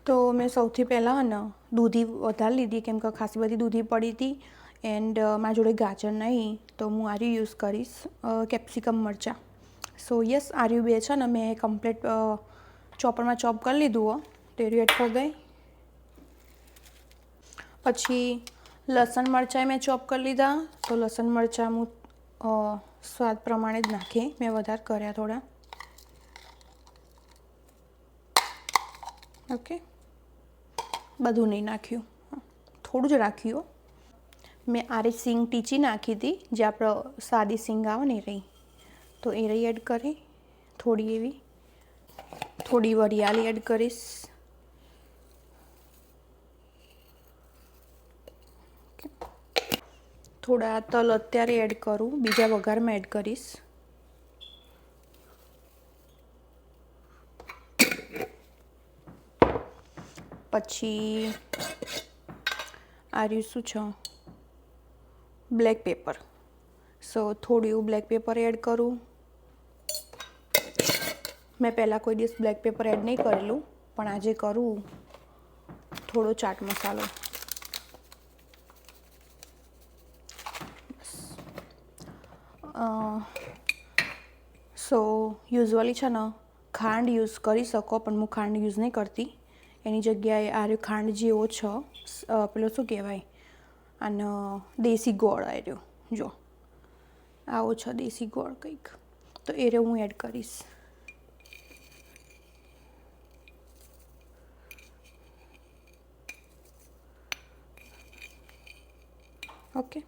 તો મેં સૌથી પહેલાં ને દૂધી વધારે લીધી કેમ કે ખાસી બધી દૂધી પડી હતી એન્ડ મારા જોડે ગાજર નહીં તો હું આર્યું યુઝ કરીશ કેપ્સિકમ મરચાં. સો યસ આર્યું બે છે ને મેં કમ્પ્લીટ ચોપરમાં ચોપ કરી લીધું હો તે એડ કરી દઈ. પછી લસણ મરચાં મેં ચોપ કરી લીધા તો લસણ મરચાં હું સ્વાદ પ્રમાણે જ નાખી મેં વધારે કર્યા થોડા. ઓકે બધું નહીં નાખ્યું થોડું જ રાખ્યું. મેં આરી સિંગ ટીચી નાખી હતી જે આપણો સાદી સિંગ આવે ને એ રહી તો એ રહી એડ કરી થોડી એવી થોડી વરિયાળી એડ કરીશ. થોડા તલ અત્યારે એડ કરું બીજા વઘારમાં એડ કરીશ. પછી આર્યું શું છે બ્લેક પેપર સો થોડું એવું બ્લેક પેપર એડ કરું. મેં પહેલાં કોઈ દિવસ બ્લેક પેપર એડ નહીં કરેલું પણ આજે કરું થોડો ચાટ મસાલો. સો યુઝવલી છે ને ખાંડ યુઝ કરી શકો પણ હું ખાંડ યુઝ નહીં કરતી એની જગ્યાએ આર્યો ખાંડ જેવો છે પેલો શું કહેવાય અને દેશી ગોળ આવ્યો જો આવો છે દેશી ગોળ કંઈક તો એ હું એડ કરીશ. ઓકે